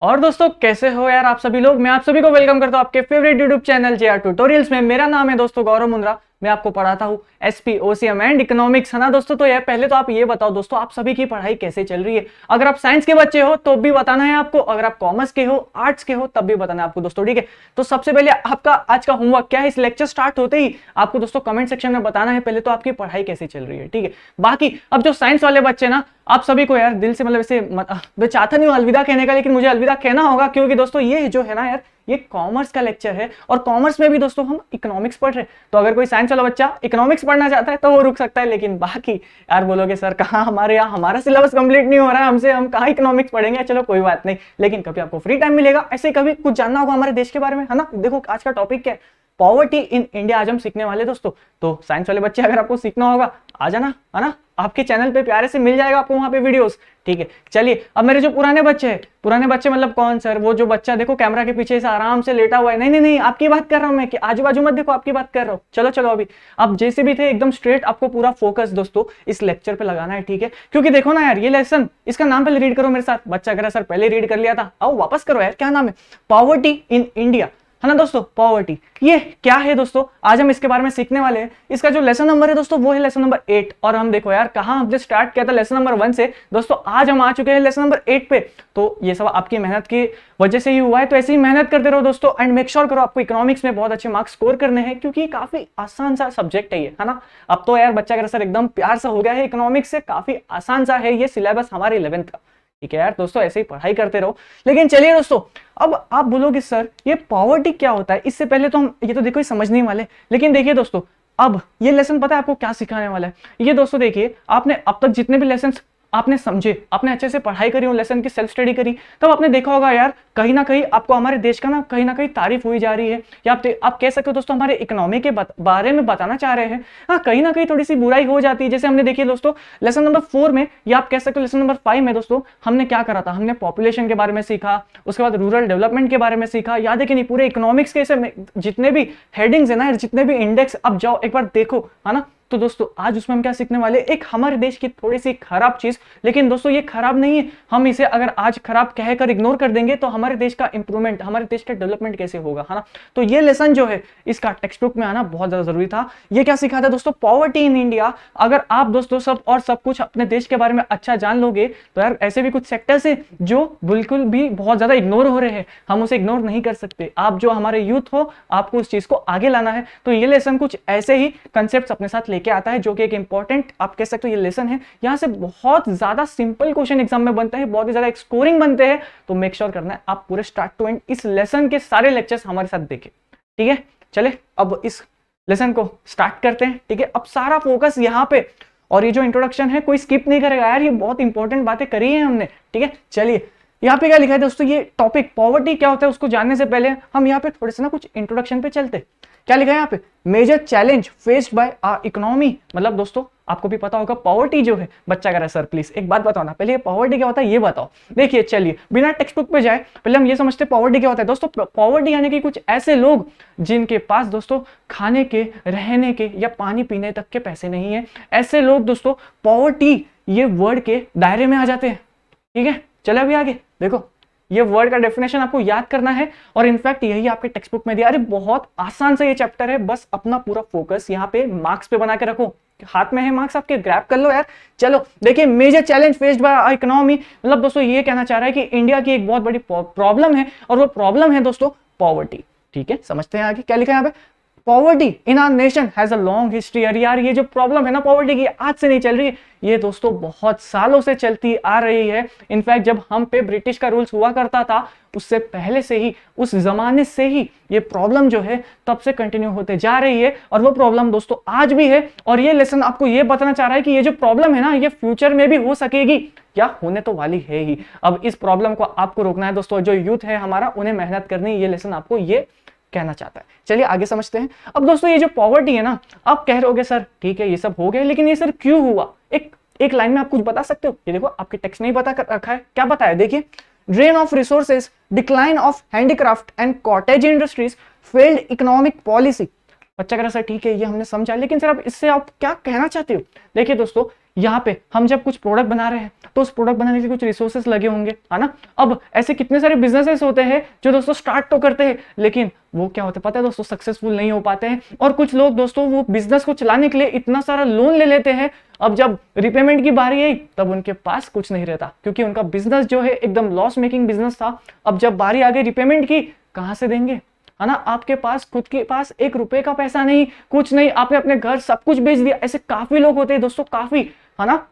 और दोस्तों कैसे हो यार आप सभी लोग। मैं आप सभी को वेलकम करता हूं आपके favourite YouTube channel JR tutorials में। मेरा नाम है दोस्तों गौरव मुंद्रा। मैं आपको पढ़ाता हूं एसपी ओसीएम एंड इकोनॉमिक्स, है ना दोस्तों। तो यार पहले तो आप ये बताओ दोस्तों, आप सभी की पढ़ाई कैसे चल रही है। अगर आप साइंस के बच्चे हो तो भी बताना है आपको, अगर आप कॉमर्स के हो, आर्ट्स के हो, तब भी बताना है आपको दोस्तों, ठीक है। तो सबसे पहले आपका आज का होमवर्क क्या है, इस लेक्चर स्टार्ट होते ही आपको दोस्तों कमेंट सेक्शन में बताना है पहले तो आपकी पढ़ाई कैसे चल रही है, ठीक है। बाकी अब जो साइंस वाले बच्चे ना, आप सभी को यार दिल से मतलब ऐसे मैं चाहता नहीं हूं अलविदा कहने का, लेकिन मुझे अलविदा कहना होगा क्योंकि दोस्तों ये जो है ना यार, ये कॉमर्स का लेक्चर है और कॉमर्स में भी दोस्तों हम इकोनॉमिक्स पढ़ रहे हैं। तो अगर कोई साइंस वाला बच्चा इकोनॉमिक्स पढ़ना चाहता है तो वो रुक सकता है, लेकिन बाकी यार बोलोगे सर कहाँ, हमारे यहाँ हमारा सिलेबस कंप्लीट नहीं हो रहा है हमसे, हम कहाँ इकोनॉमिक्स पढ़ेंगे। चलो कोई बात नहीं, लेकिन कभी आपको फ्री टाइम मिलेगा, ऐसे कभी कुछ जानना होगा हमारे देश के बारे में, है ना। देखो आज का टॉपिक क्या है, पॉवर्टी इन इंडिया आज हम सीखने वाले दोस्तों। तो साइंस वाले बच्चे अगर आपको सीखना होगा आ जाना, है ना। आपके चैनल पे प्यारे से मिल जाएगा आपको वहां पे वीडियोस, ठीक है। चलिए अब मेरे जो पुराने बच्चे हैं, पुराने बच्चे मतलब कौन सर, वो जो बच्चा देखो कैमरा के पीछे से आराम से लेटा हुआ है, नहीं नहीं नहीं आपकी बात कर रहा हूं मैं, कि आजू बाजू मत देखो, आपकी बात कर रहा हूं। चलो चलो अभी आप जैसे भी थे एकदम स्ट्रेट, आपको पूरा फोकस दोस्तों इस लेक्चर पे लगाना है, ठीक है। क्योंकि देखो ना यार, ये लेसन इसका नाम पहले रीड करो मेरे साथ। बच्चा कह रहा सर पहले रीड कर लिया था, आओ वापस करो यार। क्या नाम है, पॉवर्टी इन इंडिया, है ना दोस्तों। पॉवर्टी ये क्या है दोस्तों, आज हम इसके बारे में सीखने वाले हैं। इसका जो लेसन नंबर है दोस्तों वो है लेसन नंबर 8। और हम देखो यार कहां हमने स्टार्ट किया था लेसन नंबर 1 से दोस्तों, आज हम आ चुके हैं लेसन नंबर 8 पे। तो ये सब आपकी मेहनत की वजह से ही हुआ है, तो ऐसे ही मेहनत करते रहो दोस्तों एंड मेक श्योर करो आपको इकोनॉमिक्स में बहुत अच्छे मार्क्स स्कोर करने हैं, क्योंकि काफी आसान सा सब्जेक्ट है ये, है ना। अब तो यार बच्चा कह सर एकदम प्यार सा हो गया है, इकोनॉमिक्स से काफी आसान सा है ये सिलेबस हमारे 11th का, ठीक है यार दोस्तों। ऐसे ही पढ़ाई करते रहो। लेकिन चलिए दोस्तों, अब आप बोलोगे सर ये पॉवर्टी क्या होता है, इससे पहले तो हम ये तो देखो समझने वाले, लेकिन देखिए दोस्तों अब ये लेसन पता है आपको क्या सिखाने वाला है। ये दोस्तों देखिए, आपने अब तक जितने भी लेसन आपने समझे, आपने अच्छे से पढ़ाई करी, लेसन की सेल्फ स्टडी करी, तब आपने देखा होगा यार कहीं ना कहीं आपको हमारे देश का ना कहीं तारीफ हुई जा रही है, या आप कह सकते हो दोस्तों हमारे इकोनॉमी के बारे में बताना चाह रहे हैं। हाँ कहीं ना कहीं थोड़ी सी बुराई हो जाती है। जैसे हमने देखिए दोस्तों लेसन नंबर 4 में, या आप कह सकते हो लेसन नंबर 5 में दोस्तों, हमने क्या करा था, हमने पॉपुलेशन के बारे में सीखा, उसके बाद रूरल डेवलपमेंट के बारे में सीखा। याद है कि नहीं, पूरे इकोनॉमिक्स के जितने भी हेडिंग्स है ना, जितने भी इंडेक्स, अब जाओ एक बार देखो, है ना। तो दोस्तों आज उसमें हम क्या सीखने वाले, एक हमारे देश की थोड़ी सी खराब चीज, लेकिन दोस्तों ये खराब नहीं है, हम इसे अगर आज खराब कहकर इग्नोर कर देंगे तो हमारे देश का इंप्रूवमेंट, हमारे देश का डेवलपमेंट कैसे होगा, है ना। तो ये लेसन जो है इसका टेक्स्ट बुक में आना बहुत ज्यादा जरूरी था। ये क्या सिखाता है दोस्तों, पॉवर्टी इन इंडिया। अगर आप दोस्तों सब और सब कुछ अपने देश के बारे में अच्छा जान लोगे तो यार ऐसे भी कुछ सेक्टर्स है जो बिल्कुल भी बहुत ज्यादा इग्नोर हो रहे हैं, हम उसे इग्नोर नहीं कर सकते। आप जो हमारे यूथ हो, आपको उस चीज को आगे लाना है। तो ये लेसन कुछ ऐसे ही कंसेप्ट अपने साथ लेके आता है, जो कि एक इंपॉर्टेंट आप कह सकते हो ये लेसन है। यहां से बहुत ज्यादा सिंपल क्वेश्चन एग्जाम में बनता है, बहुत ही ज्यादा स्कोरिंग बनते हैं। तो मेक श्योर करना है आप पूरे स्टार्ट टू एंड इस लेसन के सारे लेक्चर्स हमारे साथ देखें, ठीक है। चले अब इस लेसन को स्टार्ट करते हैं, ठीक है। अब सारा फोकस यहां पे, और ये जो इंट्रोडक्शन है कोई स्किप नहीं करेगा यार, ये बहुत इंपॉर्टेंट बातें करी है हमने, ठीक है। चलिए यहाँ पे क्या लिखा है दोस्तों, ये टॉपिक पॉवर्टी क्या होता है उसको जानने से पहले हम यहाँ पे थोड़े से ना कुछ इंट्रोडक्शन पे चलते। क्या लिखा है यहाँ पे, major challenge faced by our economy. मतलब दोस्तों आपको भी पता होगा पॉवर्टी जो है, बच्चा कह रहा है सर प्लीज एक बात बताओ ना, पहले ये पॉवर्टी क्या होता है ये बताओ। देखिए चलिए बिना टेक्स्ट बुक पे जाए पहले हम ये समझते हैं पॉवर्टी क्या होता है दोस्तों। पॉवर्टी यानी कि कुछ ऐसे लोग जिनके पास दोस्तों खाने के, रहने के या पानी पीने तक के पैसे नहीं है, ऐसे लोग दोस्तों पॉवर्टी ये वर्ड के दायरे में आ जाते हैं, ठीक है। चलो अभी आगे देखो, ये वर्ड का डेफिनेशन आपको याद करना है, और इनफैक्ट यही आपके टेक्स्ट बुक में दिया। अरे बहुत आसान सा ये चैप्टर है, बस अपना पूरा फोकस यहाँ पे मार्क्स पे बना के रखो, हाथ में है मार्क्स आपके, ग्रैब कर लो यार। चलो देखिए, major challenge faced by economy, मतलब दोस्तों ये कहना चाह रहा है कि इंडिया की एक बहुत बड़ी प्रॉब्लम है, और वो प्रॉब्लम है दोस्तों पॉवर्टी, ठीक है। समझते हैं आगे क्या लिखा है यहाँ पे, poverty in our nation has a long history. यार ये जो प्रॉब्लम है ना पॉवर्टी की, आज से नहीं चल रही है, ये दोस्तों बहुत सालों से चलती आ रही है। इनफैक्ट जब हम पे ब्रिटिश का रूल्स हुआ करता था उससे पहले से ही, उस जमाने से ही ये प्रॉब्लम जो है तब से कंटिन्यू होते जा रही है, और वो प्रॉब्लम दोस्तों आज भी है। और ये लेसन आपको ये बताना चाह रहा है कि ये जो प्रॉब्लम है ना, ये फ्यूचर में भी हो सकेगी, क्या होने तो वाली है ही। अब इस प्रॉब्लम को आपको रोकना है दोस्तों, जो यूथ है हमारा उन्हें मेहनत करनी, ये लेसन आपको ये कहना चाहता है। चलिए आगे समझते हैं। अब दोस्तों ये जो पॉवर्टी है ना, आप कह रहे होगे सर ठीक है ये सब हो गया, लेकिन ये सर क्यों हुआ, एक लाइन में आप कुछ बता सकते हो। ये देखो आपके टेक्स्ट नहीं बता कर रखा है, क्या बताया देखिए, drain of resources, decline of handicraft and cottage industries, failed economic policy. बच्चा कह रहा सर ठीक है ये हमने समझा, लेकिन सर अब इससे आप क्या कहना चाहते हो। देखिए दोस्तों यहाँ पे हम जब कुछ प्रोडक्ट बना रहे हैं तो उस प्रोडक्ट बनाने के लिए कुछ रिसोर्सेस लगे होंगे, है ना। अब ऐसे कितने सारे बिजनेसेस होते हैं जो दोस्तों स्टार्ट तो करते हैं, लेकिन वो क्या होता है पता है दोस्तों, सक्सेसफुल नहीं हो पाते हैं। और कुछ लोग दोस्तों वो बिजनेस को चलाने के लिए इतना सारा लोन ले लेते हैं, अब जब रिपेमेंट की बारी आई तब उनके पास कुछ नहीं रहता, क्योंकि उनका बिजनेस जो है एकदम लॉस मेकिंग बिजनेस था। अब जब बारी आ गई रिपेमेंट की, कहां से देंगे, है ना। आपके पास खुद के पास 1 रुपए का पैसा नहीं, कुछ नहीं, आपने अपने घर सब कुछ बेच दिया। ऐसे काफी लोग होते हैं दोस्तों, काफी, है ना।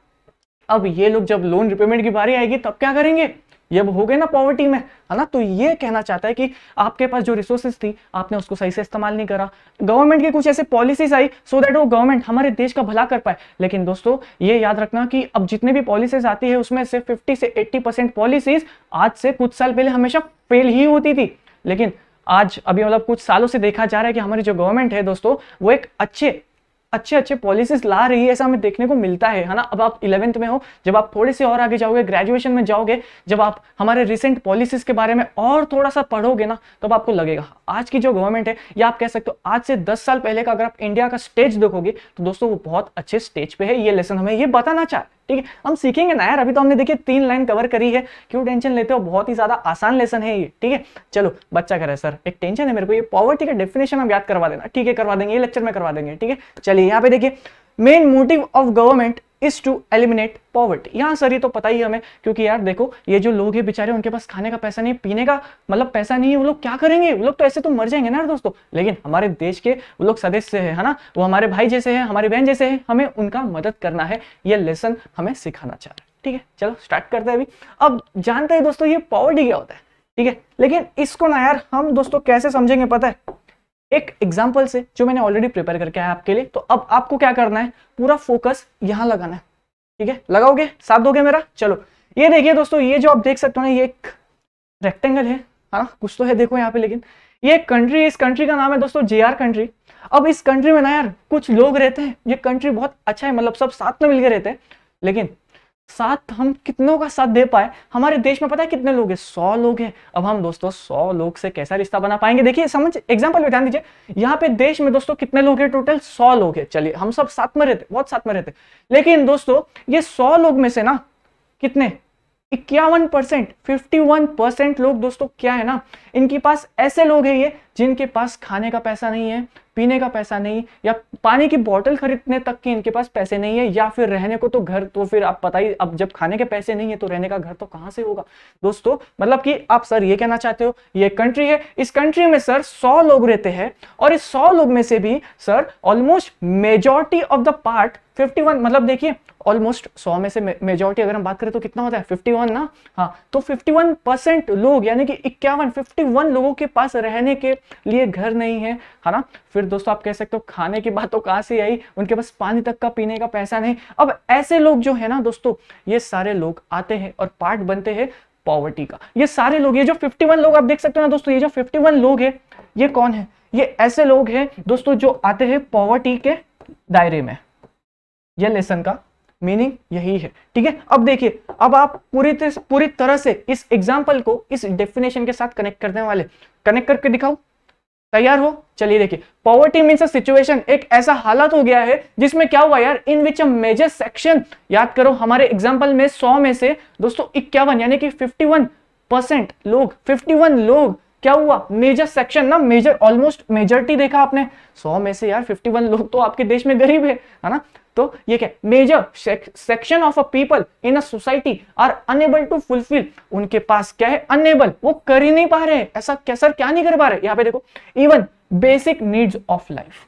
अब ये लोग जब लोन रिपेमेंट की बारी आएगी तब क्या करेंगे, ये हो गए ना पॉवर्टी में, है ना। तो ये कहना चाहता है कि आपके पास जो रिसोर्सेज थी आपने उसको सही से इस्तेमाल नहीं करा। गवर्नमेंट की कुछ ऐसे पॉलिसीज आई सो दैट वो गवर्नमेंट हमारे देश का भला कर पाए, लेकिन दोस्तों ये याद रखना कि अब जितने भी पॉलिसीज आती है उसमें से 50 से 80% पॉलिसीज आज से कुछ साल पहले हमेशा फेल ही होती थी, लेकिन आज अभी मतलब कुछ सालों से देखा जा रहा है कि हमारी जो गवर्नमेंट है दोस्तों वो एक अच्छे पॉलिसीज ला रही है, ऐसा हमें देखने को मिलता है ना। अब आप 11th में हो, जब आप थोड़े से और आगे जाओगे, ग्रेजुएशन में जाओगे, जब आप हमारे रिसेंट पॉलिसीज के बारे में और थोड़ा सा पढ़ोगे ना, तब आपको लगेगा आज की जो गवर्नमेंट है, या आप कह सकते हो आज से 10 साल पहले का अगर आप इंडिया का स्टेज देखोगे तो दोस्तों वो बहुत अच्छे स्टेज पे है। ये लेसन हमें ये बताना चाहे, ठीक है, हम सीखेंगे ना यार। अभी तो हमने देखिए 3 लाइन कवर करी है, क्यों टेंशन लेते हो, बहुत ही ज्यादा आसान लेसन है ये, ठीक है। चलो बच्चा कह रहा है सर एक टेंशन है मेरे को, ये पॉवर्टी का डेफिनेशन हम याद करवा देना, ठीक है करवा देंगे, ये लेक्चर में करवा देंगे, ठीक है। चलिए यहाँ पे देखिए, main motive of government is to eliminate poverty. यहाँ सर ये तो पता ही है हमें, क्योंकि यार देखो ये जो लोग हैं बेचारे, उनके पास खाने का पैसा नहीं, पीने का मतलब पैसा नहीं है, वो लोग क्या करेंगे, वो लोग तो ऐसे तो मर जाएंगे ना दोस्तों। लेकिन हमारे देश के वो लोग सदस्य है ना, वो हमारे भाई जैसे हैं, हमारी बहन जैसे हैं, हमें उनका मदद करना है, ये लेसन हमें सिखाना चाह रहा है, ठीक है। चलो स्टार्ट करते हैं अभी। अब जानते हैं दोस्तों ये पॉवर्टी क्या होता है, ठीक है, लेकिन इसको ना यार हम दोस्तों कैसे समझेंगे पता है, एक एग्जाम्पल से जो मैंने ऑलरेडी प्रिपेयर करके आया आपके लिए। तो अब आपको क्या करना है, पूरा फोकस यहां लगाना है, ठीक है, लगाओगे, साथ दोगे मेरा। चलो ये देखिए दोस्तों, ये जो आप देख सकते हो ना, ये एक रेक्टेंगल है, हाँ कुछ तो है देखो यहाँ पे, लेकिन ये कंट्री है, इस कंट्री का नाम है दोस्तों JR कंट्री। अब इस कंट्री में ना यार कुछ लोग रहते हैं, ये कंट्री बहुत अच्छा है, मतलब सब साथ में मिलकर रहते हैं, लेकिन साथ हम कितनों का साथ दे पाए। हमारे देश में पता है कितने लोग हैं, 100 लोग हैं। अब हम दोस्तों 100 लोग से कैसा रिश्ता बना पाएंगे, देखिए समझ एग्जांपल पे ध्यान दीजिए। यहाँ पे देश में दोस्तों कितने लोग हैं, टोटल 100 लोग हैं। चलिए हम सब साथ में रहते, बहुत साथ में रहते, लेकिन दोस्तों ये 100 लोग में से ना कितने, 51%, 51% लोग दोस्तों क्या है ना, इनके पास ऐसे लोग हैं ये जिनके पास खाने का पैसा नहीं है, पीने का पैसा नहीं, या पानी की बोतल खरीदने तक की इनके पास पैसे नहीं है, या फिर रहने को तो घर, तो फिर आप बताइए, अब जब खाने के पैसे नहीं है तो रहने का घर तो कहां से होगा दोस्तों। मतलब कि आप सर ये कहना चाहते हो ये कंट्री है, इस कंट्री में सर 100 लोग रहते हैं, और इस 100 लोग में से भी sir almost majority of the part 51, मतलब देखिए ऑलमोस्ट 100 में से मेजॉरिटी अगर हम बात करें तो कितना होता है 51 ना, हाँ तो 51% लोग यानी कि 51 लोगों के पास रहने के लिए घर नहीं है ना। फिर दोस्तों आप कह सकते हो खाने की बात तो कहां से आई, उनके पास पानी तक का पीने का पैसा नहीं। अब ऐसे लोग जो है ना दोस्तों, ये सारे लोग आते हैं और पार्ट बनते हैं पॉवर्टी का। ये सारे लोग, ये जो 51 लोग आप देख सकते हो ना दोस्तों, ये जो 51 लोग है ये कौन है, ये ऐसे लोग हैं दोस्तों जो आते हैं पॉवर्टी के दायरे में। ये लेसन का मीनिंग यही है, ठीक है। अब देखिए, अब आप पूरी तरह से इस एग्जांपल को इस डेफिनेशन के साथ कनेक्ट करने वाले, कनेक्ट करके दिखाओ, तैयार हो। चलिए देखिए, पॉवर्टी मींस अ सिचुएशन, एक ऐसा हालत हो गया है जिसमें क्या हुआ यार, इन विच अ मेजर सेक्शन, याद करो हमारे एग्जांपल में 100 में से दोस्तों 51 यानी कि 51% लोग, 51 लोग क्या हुआ, मेजर सेक्शन ना, मेजर ऑलमोस्ट मेजॉरिटी देखा आपने, 100 में से यार 51 लोग तो आपके देश में गरीब है ना। तो ये क्या, major section of a people in a society are unable to fulfil, उनके पास क्या है, अनेबल, वो कर ही नहीं पा रहे। ऐसा क्या सर, क्या नहीं कर पा रहे, यहाँ पे देखो, even basic needs of life.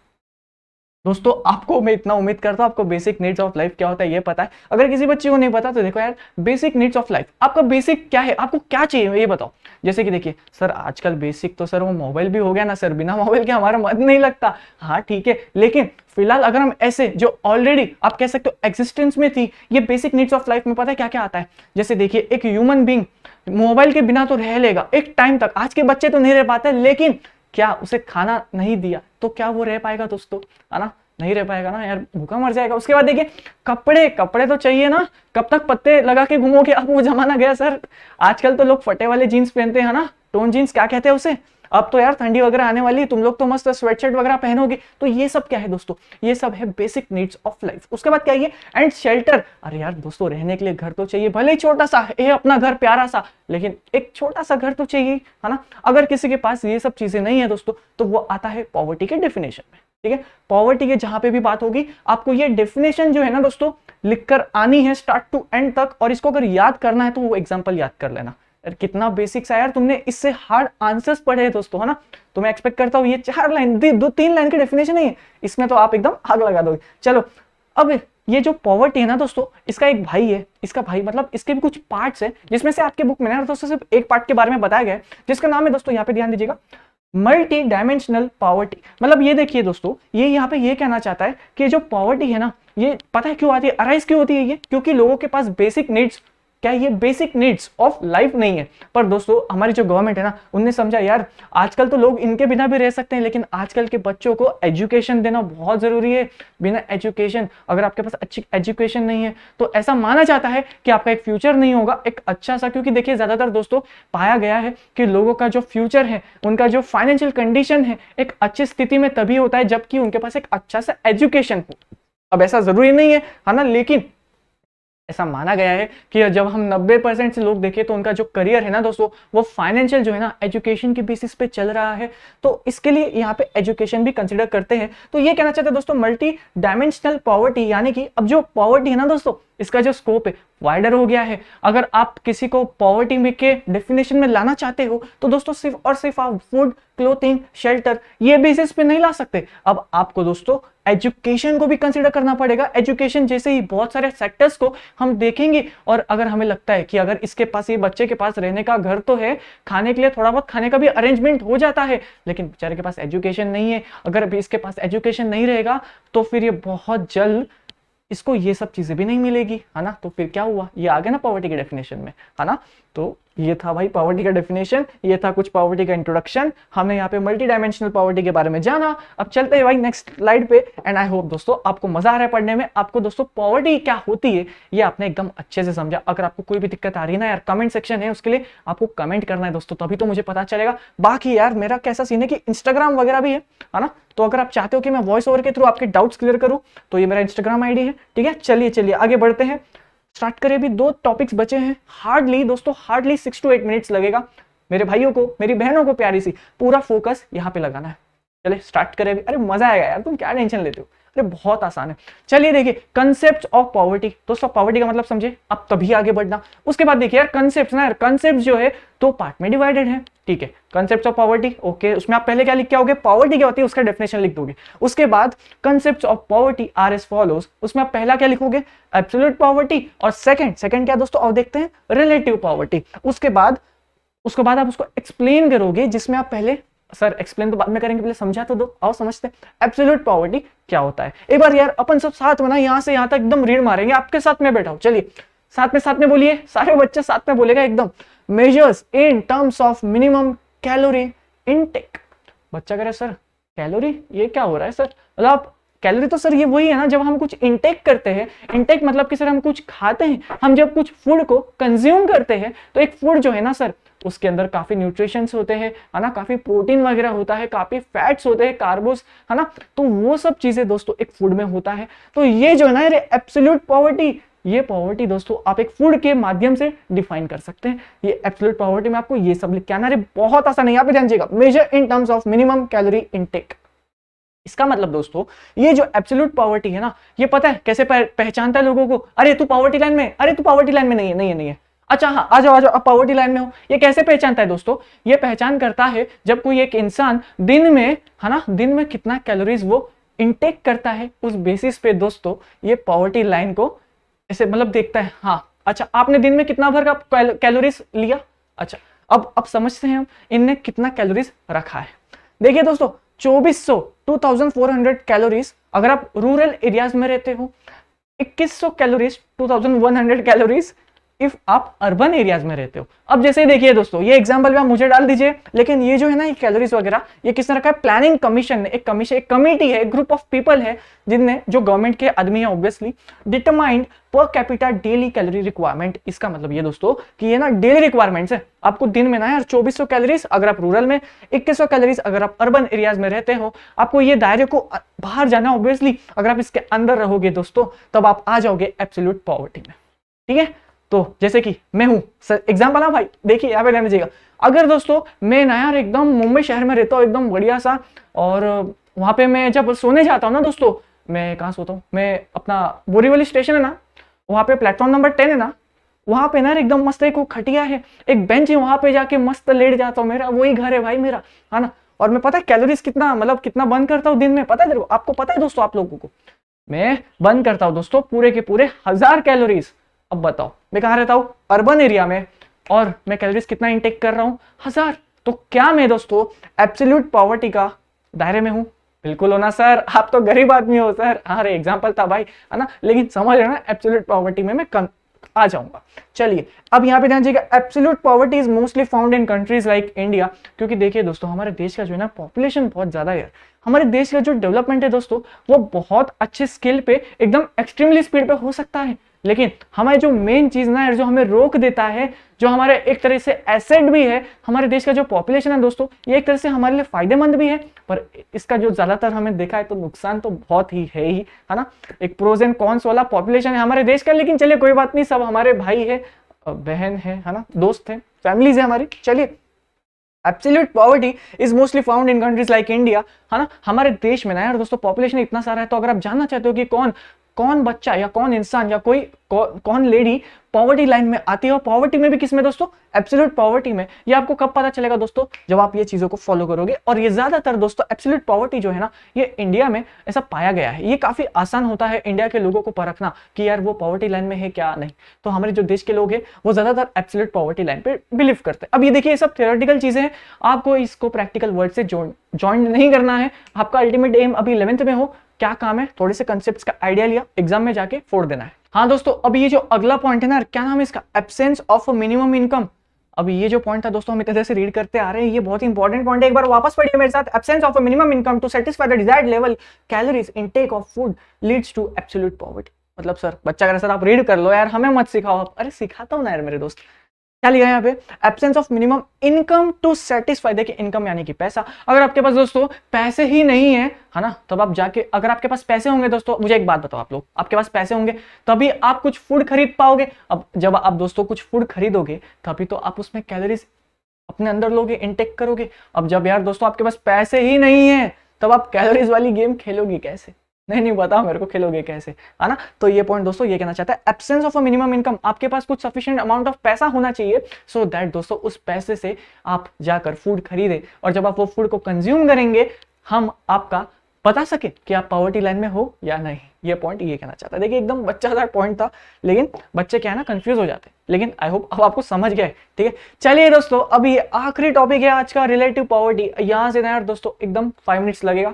दोस्तों आपको मैं इतना उम्मीद करता हूं आपको बेसिक नीड्स ऑफ लाइफ क्या होता है ये पता है। अगर किसी बच्चे को नहीं पता तो देखो यार, बेसिक नीड्स ऑफ लाइफ, आपका बेसिक क्या है, आपको क्या चाहिए ये बताओ। जैसे कि देखिए सर, आजकल बेसिक तो सर वो मोबाइल भी हो गया ना सर, बिना मोबाइल के हमारा मन नहीं लगता, हाँ ठीक है, लेकिन फिलहाल अगर हम ऐसे जो ऑलरेडी आप कह सकते हो एग्जिस्टेंस में थी, ये बेसिक नीड्स ऑफ लाइफ में पता है क्या क्या आता है। जैसे देखिए, एक ह्यूमन बीइंग मोबाइल के बिना तो रह लेगा एक टाइम तक, आज के बच्चे तो नहीं रह पाते, लेकिन क्या उसे खाना नहीं दिया तो क्या वो रह पाएगा दोस्तों, है ना, नहीं रह पाएगा ना यार, भूखा मर जाएगा। उसके बाद देखिए, कपड़े तो चाहिए ना, कब तक पत्ते लगा के घूमोगे, अब वो जमाना गया सर। आजकल तो लोग फटे वाले जीन्स पहनते हैं ना, टोन जीन्स क्या कहते हैं उसे, अब तो यार ठंडी वगैरह आने वाली है, तुम लोग तो मस्त स्वेटशर्ट वगैरह पहनोगे। तो ये सब क्या है दोस्तों, ये सब है बेसिक नीड्स ऑफ लाइफ। उसके बाद क्या है, एंड शेल्टर। अरे यार दोस्तों, रहने के लिए घर तो चाहिए, भले ही छोटा सा है अपना घर प्यारा सा, लेकिन एक छोटा सा घर तो चाहिए, है ना। अगर किसी के पास ये सब चीजें नहीं है दोस्तों, तो वो आता है पॉवर्टी के डेफिनेशन में। ठीक है, पॉवर्टी के जहां पे भी बात होगी, आपको ये डेफिनेशन जो है ना दोस्तों लिखकर आनी है स्टार्ट टू एंड तक, और इसको अगर याद करना है तो वो एग्जांपल याद कर लेना। यार कितना बेसिक्स है यार, तुमने इससे हार्ड आंसर्स पढ़े हैं दोस्तों, है ना। तो मैं एक्सपेक्ट करता हूँ ये 4 लाइन 2-3 लाइन की डेफिनेशन नहीं है, इसमें तो आप एकदम आग लगा दोगे। चलो, अब ये जो पॉवर्टी है ना दोस्तों, इसका एक भाई है, इसका भाई मतलब इसके भी कुछ पार्ट्स है, जिसमें से आपके बुक में ना दोस्तों सिर्फ एक पार्ट के बारे में बताया गया है, जिसका नाम है दोस्तों, यहाँ पे ध्यान दीजिएगा, मल्टी डायमेंशनल पॉवर्टी। मतलब ये देखिए दोस्तों, ये यहाँ पे ये कहना चाहता है कि जो पॉवर्टी है ना, ये पता है क्यों आती है, अराइज क्यों होती है ये, क्योंकि लोगों के पास बेसिक नीड्स, क्या ये बेसिक नीड्स ऑफ लाइफ नहीं है। पर दोस्तों हमारी जो गवर्नमेंट है ना, उनने समझा यार आजकल तो लोग इनके बिना भी रह सकते हैं, लेकिन आजकल के बच्चों को एजुकेशन देना बहुत जरूरी है। बिना एजुकेशन, अगर आपके पास अच्छी एजुकेशन नहीं है, तो ऐसा माना जाता है कि आपका एक फ्यूचर नहीं होगा एक अच्छा सा। क्योंकि देखिए ज्यादातर दोस्तों पाया गया है कि लोगों का जो फ्यूचर है, उनका जो फाइनेंशियल कंडीशन है, एक अच्छी स्थिति में तभी होता है जबकि उनके पास एक अच्छा सा एजुकेशन हो। अब ऐसा जरूरी नहीं है ना, लेकिन ऐसा माना गया है कि जब हम 90% से लोग देखें तो उनका जो करियर है ना दोस्तों, वो फाइनेंशियल जो है ना एजुकेशन के बेसिस पे चल रहा है। तो इसके लिए यहाँ पे एजुकेशन भी कंसिडर करते हैं। तो ये कहना चाहते हैं दोस्तों मल्टी डायमेंशनल पॉवर्टी, यानी कि अब जो पॉवर्टी है ना दोस्तों, इसका जो स्कोप है वाइडर हो गया है। अगर आप किसी को पॉवर्टी में के डेफिनेशन में लाना चाहते हो, तो दोस्तों सिर्फ और सिर्फ आप फूड, क्लोथिंग, शेल्टर ये बेसिस पे नहीं ला सकते। अब आपको दोस्तों एजुकेशन को भी कंसीडर करना पड़ेगा। एजुकेशन जैसे ही बहुत सारे सेक्टर्स को हम देखेंगे, और अगर हमें लगता है कि अगर इसके पास, ये बच्चे के पास रहने का घर तो है, खाने के लिए थोड़ा बहुत खाने का भी अरेंजमेंट हो जाता है, लेकिन बेचारे के पास एजुकेशन नहीं है, अगर अभी इसके पास एजुकेशन नहीं रहेगा तो फिर ये बहुत जल्द इसको ये सब चीजें भी नहीं मिलेगी, है ना। तो फिर क्या हुआ, ये आ गया ना पॉवर्टी के डेफिनेशन में, है ना। तो ये था भाई पॉवर्टी का डेफिनेशन, ये था कुछ पॉवर्टी का इंट्रोडक्शन। हमने यहाँ पे मल्टी डायमेंशनल पॉवर्टी के बारे में जाना। अब चलते हैं भाई नेक्स्ट स्लाइड पे, एंड आई होप दोस्तों आपको मजा आ रहा है पढ़ने में। आपको दोस्तों पॉवर्टी क्या होती है ये आपने एकदम अच्छे से समझा। अगर आपको कोई भी दिक्कत आ रही है ना यार, कमेंट सेक्शन है, उसके लिए आपको कमेंट करना है दोस्तों, तभी तो मुझे पता चलेगा। बाकी यार मेरा कैसा सीन है कि इंस्टाग्राम वगैरह भी है ना, तो अगर आप चाहते हो कि मैं वॉइस ओवर के थ्रू आपके डाउट्स क्लियर करूं, तो ये मेरा इंस्टाग्राम आईडी है। ठीक है, चलिए आगे बढ़ते हैं, स्टार्ट करें। अभी 2 टॉपिक्स बचे हैं, हार्डली दोस्तों 6 to 8 मिनट्स लगेगा। मेरे भाइयों को, मेरी बहनों को प्यारी सी पूरा फोकस यहाँ पे लगाना है। चलिए स्टार्ट करें अभी। अरे मजा आएगा यार, तुम क्या टेंशन लेते हो, अरे बहुत आसान है। चलिए देखिए, कंसेप्ट ऑफ पॉवर्टी। दोस्तों पॉवर्टी का मतलब समझे, अब तभी आगे बढ़ना। उसके बाद देखिए यार कंसेप्ट ना, यार कंसेप्ट जो है 2 पार्ट में डिवाइडेड है। ठीक है, कंसेप्ट ऑफ पॉवर्टी, ओके, उसमें आप पहले क्या लिख के आओगे, पॉवर्टी क्या होती है उसका डेफिनेशन लिख दोगे। उसके बाद concept of poverty R S follows, उसमें आप पहला क्या लिखोगे, एब्सोल्यूट पॉवर्टी, और सेकंड क्या दोस्तों, अब देखते हैं रिलेटिव पॉवर्टी। उसके बाद आप उसको एक्सप्लेन करोगे, जिसमें आप पहले, सर एक्सप्लेन तो बाद में करेंगे, पहले समझा तो दो, आओ समझते हैं एब्सोल्यूट पॉवर्टी क्या होता है। एक बार यार अपन सब साथ में ना यहां से यहां तक एकदम रीड मारेंगे, आपके साथ में बैठा हूं। चलिए साथ में बोलिए, सारे बच्चे साथ में बोलेगा एकदम। Measures in terms of minimum calorie intake. बच्चा कह रहा है सर कैलोरी ये क्या हो रहा है सर, मतलब आप कैलोरी तो सर ये वही है ना जब हम कुछ इनटेक करते हैं। इनटेक मतलब कि सर हम कुछ खाते हैं, हम जब कुछ फूड को कंज्यूम करते हैं, तो एक फूड जो है ना सर, उसके अंदर काफी न्यूट्रिशंस होते हैं, है ना, काफी प्रोटीन वगैरह होता है, काफी फैट्स होते हैं, कार्बोस, है ना। तो वो सब चीजें दोस्तों एक फूड में होता है। तो ये जो है ना ये एब्सोल्यूट पॉवर्टी, ये पॉवर्टी दोस्तों आप एक फूड के माध्यम से डिफाइन कर सकते हैं। ये एब्सोल्यूट पॉवर्टी में आपको ये सब लिख के आना है, बहुत आसान है। यहाँ पे ध्यान दीजिएगा, major in terms of minimum calorie intake. इसका मतलब दोस्तों ये जो एब्सोल्यूट पॉवर्टी है ना, ये पता है कैसे पहचानता है लोगों को, अरे तू पॉवर्टी लाइन में, अरे तू पॉवर्टी लाइन में नहीं है। अच्छा हाँ, आ जाओ अब पॉवर्टी लाइन में हो। ये कैसे पहचानता है दोस्तों, ये पहचान करता है जब कोई एक इंसान दिन में, है ना, दिन में कितना कैलोरीज वो इनटेक करता है, उस बेसिस पे दोस्तों ये पॉवर्टी लाइन को ऐसे मतलब देखता है। हाँ अच्छा, आपने दिन में कितना भर का कैलोरीज लिया, अच्छा अब समझते हैं हम इनने कितना कैलोरीज रखा है। देखिए दोस्तों 2400 कैलोरीज अगर आप रूरल एरियाज में रहते हो, 2100 कैलोरीज 2100 कैलोरीज इफ आप अर्बन एरियाज में रहते हो। अब जैसे देखिए दोस्तों, ये एग्जांपल भी आप मुझे डाल दीजिए, लेकिन ये जो है ना ये कैलोरीज वगैरह ये किसने रखा है, प्लानिंग कमीशन ने, एक कमिटी है, एक ग्रुप ऑफ पीपल है जिनने, जो गवर्नमेंट के आदमी है obviously, determined per capita daily calorie requirement. इसका मतलब ये दोस्तों कि ये ना डेली रिक्वायरमेंट्स है, आपको दिन में ना यार 2400 कैलोरीज अगर आप रूरल में, 2100 कैलोरीज अगर आप अर्बन एरियाज में रहते हो, आपको ये दायरे को बाहर जाना ऑब्वियसली, अगर आप इसके अंदर रहोगे दोस्तों तब आप आ जाओगे एब्सोल्यूट पॉवर्टी में। ठीक है, तो जैसे कि मैं हूं एग्जाम्पल है भाई, देखिए यहाँ पे ध्यान दीजिएगा, अगर दोस्तों मैं ना यार एकदम मुंबई शहर में रहता हूँ एकदम बढ़िया सा, और वहां पे मैं जब सोने जाता हूँ ना दोस्तों, मैं कहाँ सोता हूँ, मैं अपना बोरीवली स्टेशन है ना, वहां पे प्लेटफॉर्म नंबर 10 है ना, वहां पे ना एकदम मस्त एक खटिया है, एक बेंच है, वहां पे जाके मस्त लेट जाता हूँ, मेरा वही घर है भाई मेरा, है ना। और मैं पता है कैलोरीज कितना मतलब कितना बर्न करता हूँ दिन में, पता है तेरे को, आपको पता है दोस्तों, आप लोगों को, मैं बर्न करता हूँ दोस्तों पूरे के पूरे 1000 कैलोरीज। अब बताओ मैं कहाँ रहता हूँ, अर्बन एरिया में, और मैं कैलोरीज कितना इंटेक कर रहा हूँ, 1000। तो क्या मैं दोस्तों एब्सोल्यूट पॉवर्टी का दायरे में हूँ? बिल्कुल हो ना सर, आप तो गरीब आदमी हो सर। अरे एग्जाम्पल था भाई, है ना, लेकिन समझ रहे ना एब्सोल्यूट पॉवर्टी में मैं आ जाऊंगा। चलिए अब यहाँ पे ध्यान दीजिएगा, absolute poverty is mostly found in countries like India, क्योंकि देखिए दोस्तों हमारे देश का जो है ना पॉपुलेशन बहुत ज्यादा है, हमारे देश का जो डेवलपमेंट है दोस्तों वो बहुत अच्छे स्केल पे एकदम एक्सट्रीमली स्पीड पे हो सकता है, लेकिन हमारी जो मेन चीज ना है जो हमें रोक देता है, जो हमारे एक तरह से एसेट भी है, हमारे देश का जो पॉपुलेशन है दोस्तों, ये एक तरह से हमारे लिए फायदेमंद भी है, पर इसका जो ज्यादातर हमें देखा है तो नुकसान तो बहुत ही है ना। एक प्रोज एंड कॉन्स वाला पॉपुलेशन है हमारे देश का, लेकिन चलिए कोई बात नहीं, सब हमारे भाई है, बहन है ना, दोस्त है, फैमिलीज है हमारी। चलिए absolute poverty is mostly found in countries like India, है ना। हमारे देश में ना यार दोस्तों पॉपुलेशन इतना सारा है, तो अगर आप जानना चाहते हो कि कौन कौन बच्चा या कौन इंसान या कौन लेडी पॉवर्टी लाइन में आती है, और पॉवर्टी में भी किस में दोस्तों, एब्सोल्यूट पॉवर्टी में, ये आपको कब पता चलेगा दोस्तों, जब आप ये चीजों को फॉलो करोगे। और ये ज्यादातर दोस्तों एब्सोल्यूट पॉवर्टी जो है ना ये इंडिया में ऐसा पाया गया है, ये काफी आसान होता है इंडिया के लोगों को परखना कि यार वो पॉवर्टी लाइन में है क्या नहीं। तो हमारे जो देश के लोग हैं वो ज्यादातर एब्सोल्यूट पॉवर्टी लाइन पे बिलीव करते हैं। अब ये देखिए ये सब थियोरेटिकल चीजें हैं, आपको इसको प्रैक्टिकल वर्ड से ज्वाइन नहीं करना है। आपका अल्टीमेट एम अभी 11th में हो, क्या काम है, थोड़े से कंसेप्ट्स का आइडिया लिया, एग्जाम में जाके फोड़ देना है। हाँ दोस्तों, अभी ये जो अगला पॉइंट है ना, क्या नाम है इसका, एब्सेंस ऑफ मिनिमम इनकम। अभी ये जो पॉइंट था दोस्तों हम इतने से रीड करते आ रहे हैं, ये बहुत ही इंपॉर्टेंट पॉइंट है, एक बार वापस पढ़िए मेरे साथ। Absence of minimum income to satisfy the desired level calories intake of food leads to absolute poverty. मतलब सर बच्चा कह रहा सर आप रीड कर लो यार, हमें मत सिखाओ। अरे सिखाता हूं ना यार मेरे दोस्त। क्या लिखा है यहाँ पे, absence of minimum income to satisfy. देखिए इनकम यानी कि पैसा, अगर आपके पास दोस्तों पैसे ही नहीं है ना, तब आप जाके, अगर आपके पास पैसे होंगे दोस्तों, मुझे एक बात बताओ आप लोग, आपके पास पैसे होंगे तभी आप कुछ फूड खरीद पाओगे। अब जब आप दोस्तों कुछ फूड खरीदोगे तभी तो आप उसमें कैलोरीज अपने अंदर लोगे, इनटेक करोगे। अब जब यार दोस्तों आपके पास पैसे ही नहीं है तब आप कैलोरीज वाली गेम खेलोगे कैसे, नहीं बताओ मेरे को, खेलोगे कैसे, है ना। तो ये पॉइंट दोस्तों ये कहना चाहता है, absence of a minimum income, आपके पास कुछ सफिशिएंट अमाउंट ऑफ पैसा होना चाहिए सो दैट दोस्तों उस पैसे से आप जाकर फूड खरीदे, और जब आप वो फूड को कंज्यूम करेंगे हम आपका बता सके कि आप पॉवर्टी लाइन में हो या नहीं। ये पॉइंट ये कहना चाहता है। देखिए एकदम बच्चादार पॉइंट था, लेकिन बच्चे क्या है ना कंफ्यूज हो जाते हैं, लेकिन आई होप अब आपको समझ गए। ठीक है, चलिए दोस्तों अभी ये आखिरी टॉपिक है आज का, रिलेटिव पॉवर्टी। यहां से ना यार दोस्तों एकदम 5 मिनट्स लगेगा,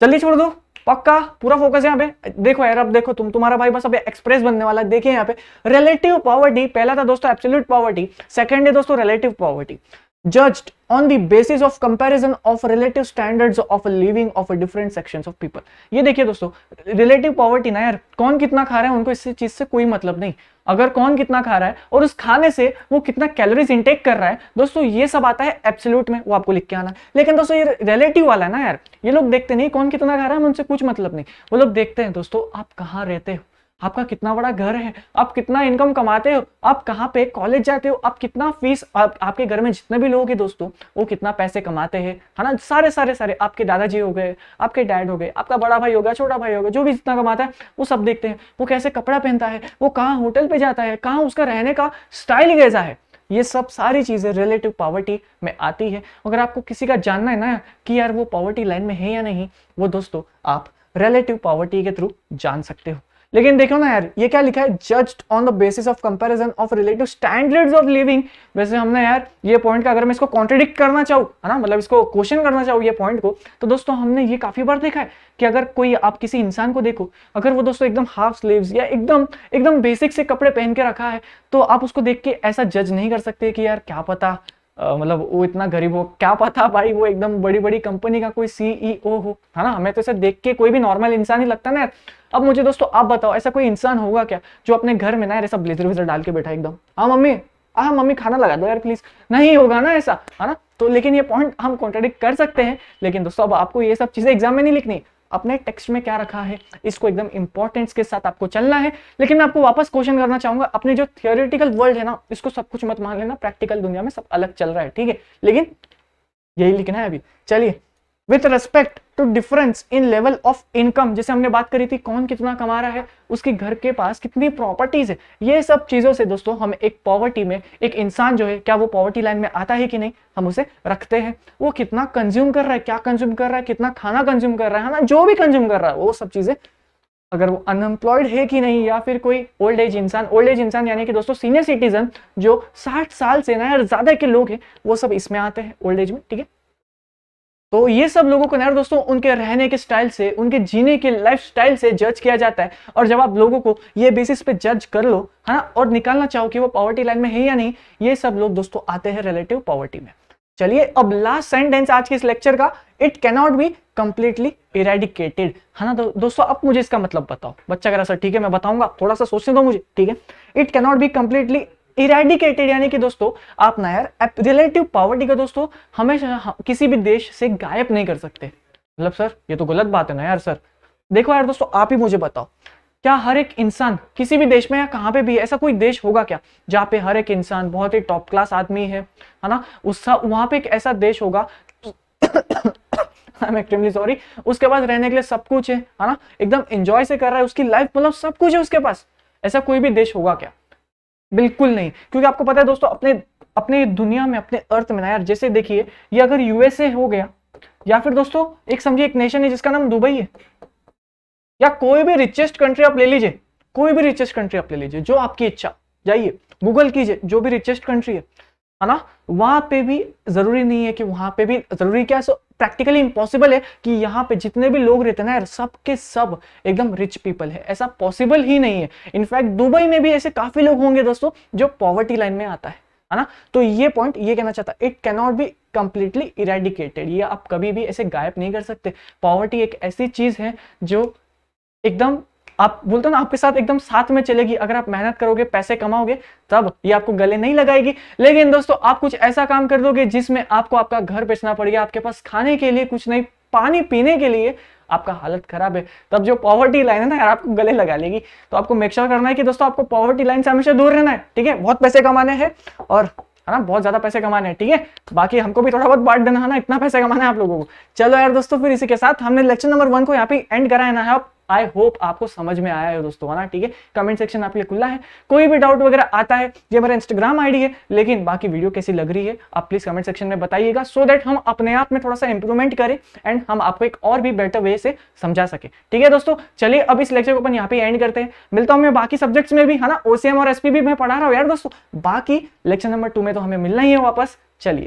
जल्दी छोड़ दो, पक्का पूरा फोकस यहाँ पे। देखो यार अब देखो तुम्हारा भाई बस अब एक्सप्रेस बनने वाला है। देखिए यहाँ पे रिलेटिव पॉवर्टी, पहला था दोस्तों एब्सोल्यूट पॉवर्टी, सेकंड है दोस्तों relative poverty. Judged on the basis of comparison of relative standards of living of different sections of people। ये देखिए दोस्तों रिलेटिव पॉवर्टी ना यार, कौन कितना खा रहा है उनको इस चीज से कोई मतलब नहीं, अगर कौन कितना खा रहा है और उस खाने से वो कितना कैलोरीज इंटेक कर रहा है दोस्तों, ये सब आता है एब्सोल्यूट में, वो आपको लिख के आना है। लेकिन दोस्तों ये रिलेटिव वाला है ना यार, ये लोग देखते नहीं कौन कितना खा रहा है, उनसे कुछ मतलब नहीं, वो लोग देखते हैं दोस्तों आप कहाँ रहते हो, आपका कितना बड़ा घर है, आप कितना इनकम कमाते हो, आप कहाँ पे कॉलेज जाते हो, आप कितना फीस, आपके घर में जितने भी लोग हैं दोस्तों वो कितना पैसे कमाते हैं, है ना। सारे आपके दादाजी हो गए, आपके डैड हो गए, आपका बड़ा भाई हो गया, छोटा भाई हो गया, जो भी जितना कमाता है वो सब देखते हैं। वो कैसे कपड़ा पहनता है, वो कहाँ होटल पे जाता है, कहाँ उसका रहने का स्टाइल कैसा है, ये सब सारी चीजें रिलेटिव पॉवर्टी में आती है। अगर आपको किसी का जानना है ना कि यार वो पॉवर्टी लाइन में है या नहीं, वो दोस्तों आप रिलेटिव पॉवर्टी के थ्रू जान सकते हो। लेकिन देखो ना यार, ये क्या लिखा है, judged on the basis of comparison of relative standards of living. वैसे हमने यार ये पॉइंट का अगर मैं इसको कॉन्ट्रडिक्ट करना चाहूँ, है ना, मतलब इसको क्वेश्चन करना चाहूँ ये पॉइंट को, तो दोस्तों हमने ये काफी बार देखा है कि अगर कोई, आप किसी इंसान को देखो, अगर वो दोस्तों एकदम हाफ स्लीव्स या एकदम एकदम बेसिक से कपड़े पहन के रखा है, तो आप उसको देख के ऐसा जज नहीं कर सकते कि यार क्या पता मतलब वो इतना गरीब हो, क्या पता भाई वो एकदम बड़ी बड़ी कंपनी का कोई सीईओ हो, है ना। हमें तो ऐसे देख के कोई भी नॉर्मल इंसान ही लगता है ना यार। अब मुझे दोस्तों आप बताओ, ऐसा कोई इंसान होगा क्या जो अपने घर में ना यार ऐसा ब्लेजर वेजर डाल के बैठा एकदम, हाँ मम्मी खाना लगा दो यार प्लीज, नहीं होगा ना ऐसा, है ना। तो लेकिन ये पॉइंट हम कॉन्ट्रडिक्ट कर सकते हैं, लेकिन दोस्तों अब आपको ये सब चीजें एग्जाम में नहीं लिखनी, अपने टेक्स्ट में क्या रखा है इसको एकदम इंपॉर्टेंस के साथ आपको चलना है। लेकिन मैं आपको वापस क्वेश्चन करना चाहूंगा, अपने जो थियोरेटिकल वर्ल्ड है ना, इसको सब कुछ मत मान लेना, प्रैक्टिकल दुनिया में सब अलग चल रहा है, ठीक है। लेकिन यही लिखना है अभी। चलिए, with respect to difference in level of income, जैसे हमने बात करी थी कौन कितना कमा रहा है, उसके घर के पास कितनी प्रॉपर्टीज है, ये सब चीजों से दोस्तों हम एक पॉवर्टी में, एक इंसान जो है क्या वो पॉवर्टी लाइन में आता है कि नहीं, हम उसे रखते हैं। वो कितना कंज्यूम कर रहा है, क्या कंज्यूम कर रहा है, कितना खाना कंज्यूम कर रहा है ना, जो भी कंज्यूम कर रहा है वो सब चीजें, अगर वो अनएम्प्लॉयड है कि नहीं, या फिर कोई ओल्ड एज इंसान यानी कि दोस्तों सीनियर सिटीजन जो 60 साल से ना यार ज्यादा के लोग हैं, वो सब इसमें आते हैं ओल्ड एज में, ठीक है। तो ये सब लोगों को ना दोस्तों उनके रहने के स्टाइल से, उनके जीने के लाइफ स्टाइल से जज किया जाता है। और जब आप लोगों को ये बेसिस पे जज कर लो, है ना, और निकालना चाहो कि वो पॉवर्टी लाइन में है या नहीं, ये सब लोग दोस्तों आते हैं रिलेटिव पॉवर्टी में। चलिए अब लास्ट सेंटेंस आज के इस लेक्चर का, it cannot be completely eradicated, है ना। दोस्तों अब मुझे इसका मतलब बताओ। बच्चा कह रहा सर ठीक है मैं बताऊंगा, थोड़ा सा सोचने दो मुझे, ठीक है। It cannot be completely eradicated यानी कि दोस्तों आप ना यार रिलेटिव पॉवर्टी का दोस्तों हमेशा किसी भी देश से गायब नहीं कर सकते। मतलब सर ये तो गलत बात है ना यार। सर देखो यार दोस्तों, आप ही मुझे बताओ, क्या हर एक इंसान किसी भी देश में या कहां पे भी ऐसा कोई देश होगा क्या जहां पे हर एक इंसान बहुत ही टॉप क्लास आदमी है ना, उसका वहां पे एक ऐसा देश होगा आई एम एक्सट्रीमली सॉरी, उसके पास रहने के लिए सब कुछ है ना, एकदम एंजॉय से कर रहा है, उसकी लाइफ मतलब सब कुछ है उसके पास, ऐसा कोई भी देश होगा क्या? बिल्कुल नहीं। क्योंकि आपको पता है दोस्तों, अपने अपने दुनिया में, अपने अर्थ में ना यार, जैसे देखिए ये अगर यूएसए हो गया, या फिर दोस्तों एक समझिए एक नेशन है जिसका नाम दुबई है, या कोई भी रिचेस्ट कंट्री आप ले लीजिए, कोई भी रिचेस्ट कंट्री आप ले लीजिए, जो आपकी इच्छा, जाइए गूगल कीजिए जो भी रिचेस्ट कंट्री है ना, वहां पे भी जरूरी नहीं है कि वहां पे भी जरूरी क्या, प्रैक्टिकली इंपॉसिबल है कि यहाँ पे जितने भी लोग रहते हैं ना यार, सब के सब एकदम रिच पीपल है, ऐसा पॉसिबल ही नहीं है। इनफैक्ट दुबई में भी ऐसे काफी लोग होंगे दोस्तों जो पॉवर्टी लाइन में आता है ना। तो ये पॉइंट ये कहना चाहता, it can not be completely eradicated, ये आप कभी भी ऐसे गायब नहीं कर सकते। पॉवर्टी एक ऐसी चीज है जो एकदम, आप बोलते हो ना, आपके साथ एकदम साथ में चलेगी। अगर आप मेहनत करोगे, पैसे कमाओगे, तब ये आपको गले नहीं लगाएगी। लेकिन दोस्तों आप कुछ ऐसा काम कर दोगे जिसमें आपको आपका घर बेचना पड़ेगा, आपके पास खाने के लिए कुछ नहीं, पानी पीने के लिए आपका हालत खराब है, तब जो पॉवर्टी लाइन है ना यार आपको गले लगा लेगी। तो आपको मेक श्योर करना है कि दोस्तों आपको पॉवर्टी लाइन से हमेशा दूर रहना है, ठीक है। बहुत पैसे कमाने हैं, और है ना, बहुत ज्यादा पैसे कमाने हैं, ठीक है। बाकी हमको भी थोड़ा बहुत बांट देना है ना, इतना पैसे कमाना है आप लोगों को। चलो यार दोस्तों, फिर इसी के साथ हमने लेक्चर नंबर 1 को यहाँ पे एंड करा है ना। आई होप आपको समझ में आया है दोस्तों, है ना, ठीक है। कमेंट सेक्शन आपके लिए खुला है, कोई भी डाउट वगैरह आता है, ये मेरा इंस्टाग्राम आईडी है। लेकिन बाकी वीडियो कैसी लग रही है आप प्लीज कमेंट सेक्शन में बताइएगा, सो दैट हम अपने आप में थोड़ा सा इंप्रूवमेंट करें एंड हम आपको एक और भी बेटर वे से समझा सके, ठीक है दोस्तों। चलिए अब इस लेक्चर को अपन यहाँ पे एंड करते हैं। मिलता हूँ मैं बाकी सब्जेक्ट्स में भी, है ना, ओसीएम और एसपी भी मैं पढ़ा रहा हूँ यार दोस्तों। बाकी लेक्चर नंबर 2 में तो हमें मिलना ही है वापस। चलिए।